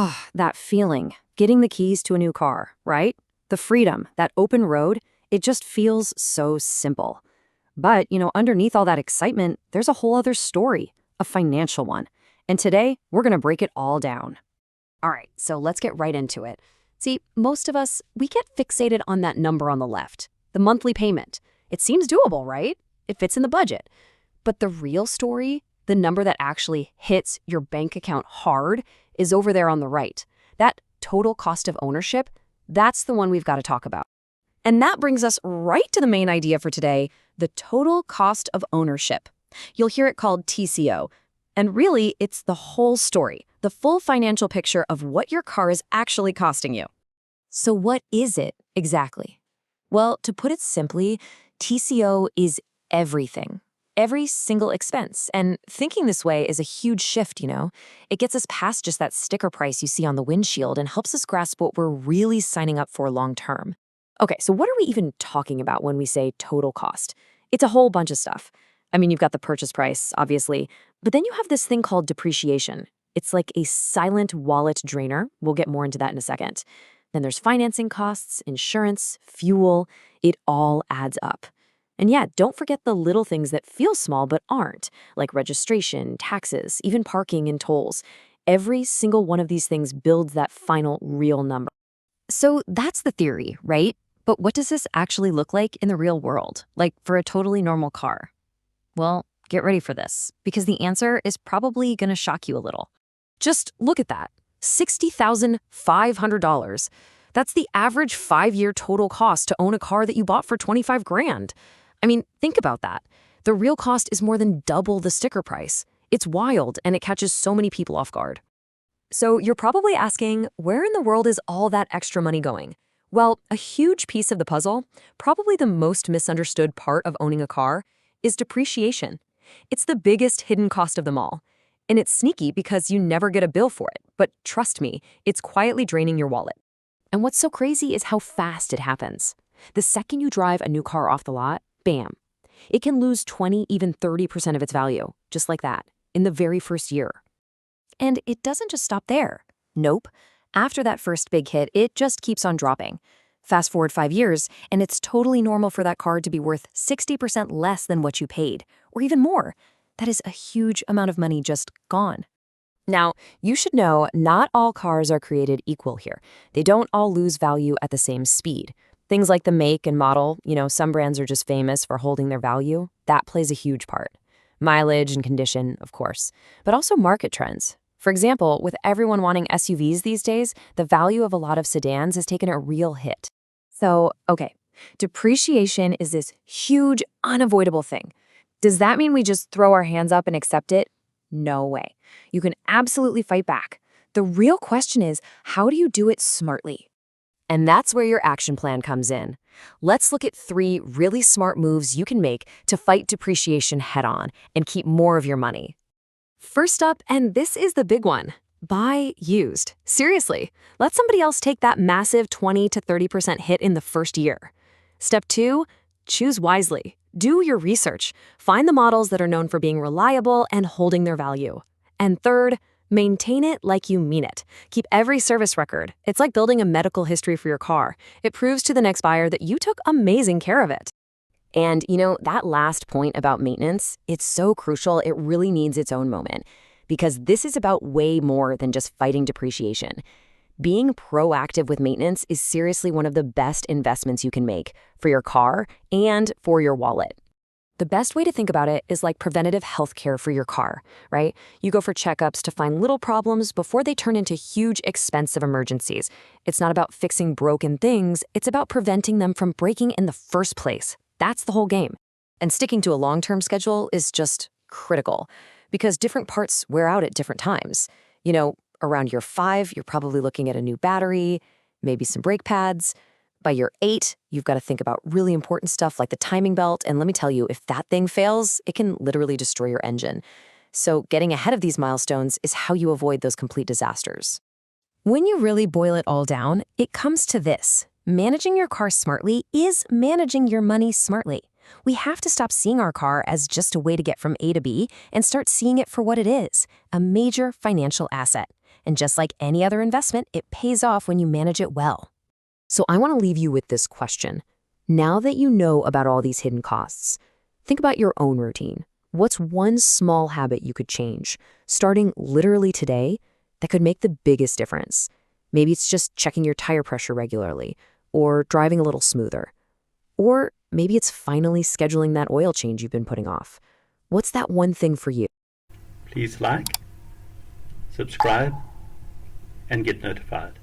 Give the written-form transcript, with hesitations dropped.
Ah, that feeling, getting the keys to a new car, right? The freedom, that open road, it just feels so simple. But, underneath all that excitement, there's a whole other story, a financial one. And today, we're going to break it all down. All right, so let's get right into it. See, most of us, we get fixated on that number on the left, the monthly payment. It seems doable, right? It fits in the budget. But the real story, the number that actually hits your bank account hard, is over there on the right. That total cost of ownership, that's the one we've got to talk about. And that brings us right to the main idea for today, the total cost of ownership. You'll hear it called TCO. And really, it's the whole story, the full financial picture of what your car is actually costing you. So what is it exactly? Well, to put it simply, TCO is everything. Every single expense. And thinking this way is a huge shift, It gets us past just that sticker price you see on the windshield and helps us grasp what we're really signing up for long term. Okay, so what are we even talking about when we say total cost? It's a whole bunch of stuff. I mean, you've got the purchase price, obviously, but then you have this thing called depreciation. It's like a silent wallet drainer. We'll get more into that in a second. Then there's financing costs, insurance, fuel. It all adds up. And yeah, don't forget the little things that feel small but aren't, like registration, taxes, even parking and tolls. Every single one of these things builds that final real number. So that's the theory, right? But what does this actually look like in the real world, like for a totally normal car? Well, get ready for this, because the answer is probably going to shock you a little. Just look at that, $60,500. That's the average 5-year total cost to own a car that you bought for 25 grand. I mean, think about that. The real cost is more than double the sticker price. It's wild, and it catches so many people off guard. So you're probably asking, where in the world is all that extra money going? Well, a huge piece of the puzzle, probably the most misunderstood part of owning a car, is depreciation. It's the biggest hidden cost of them all. And it's sneaky because you never get a bill for it. But trust me, it's quietly draining your wallet. And what's so crazy is how fast it happens. The second you drive a new car off the lot, bam. It can lose 20, even 30% of its value, just like that, in the very first year. And it doesn't just stop there. Nope. After that first big hit, it just keeps on dropping. Fast forward 5 years, and it's totally normal for that car to be worth 60% less than what you paid, or even more. That is a huge amount of money just gone. Now, you should know not all cars are created equal here. They don't all lose value at the same speed. Things like the make and model, some brands are just famous for holding their value. That plays a huge part. Mileage and condition, of course, but also market trends. For example, with everyone wanting SUVs these days, the value of a lot of sedans has taken a real hit. So, okay, depreciation is this huge, unavoidable thing. Does that mean we just throw our hands up and accept it? No way. You can absolutely fight back. The real question is, how do you do it smartly? And that's where your action plan comes in. Let's look at 3 really smart moves you can make to fight depreciation head-on and keep more of your money. First up, and this is the big one, buy used. Seriously, let somebody else take that massive 20 to 30% hit in the first year. Step 2, choose wisely. Do your research. Find the models that are known for being reliable and holding their value. And third, maintain it like you mean it. Keep every service record. It's like building a medical history for your car. It proves to the next buyer that you took amazing care of it. And, that last point about maintenance, it's so crucial, it really needs its own moment. Because this is about way more than just fighting depreciation. Being proactive with maintenance is seriously one of the best investments you can make for your car and for your wallet. The best way to think about it is like preventative health care for your car, right? You go for checkups to find little problems before they turn into huge, expensive emergencies. It's not about fixing broken things, it's about preventing them from breaking in the first place. That's the whole game. And sticking to a long-term schedule is just critical because different parts wear out at different times. Around year 5, you're probably looking at a new battery, maybe some brake pads. By year 8, you've got to think about really important stuff like the timing belt. And let me tell you, if that thing fails, it can literally destroy your engine. So getting ahead of these milestones is how you avoid those complete disasters. When you really boil it all down, it comes to this. Managing your car smartly is managing your money smartly. We have to stop seeing our car as just a way to get from A to B and start seeing it for what it is, a major financial asset. And just like any other investment, it pays off when you manage it well. So I want to leave you with this question. Now that you know about all these hidden costs, think about your own routine. What's one small habit you could change, starting literally today, that could make the biggest difference? Maybe it's just checking your tire pressure regularly, or driving a little smoother. Or maybe it's finally scheduling that oil change you've been putting off. What's that one thing for you? Please like, subscribe, and get notified.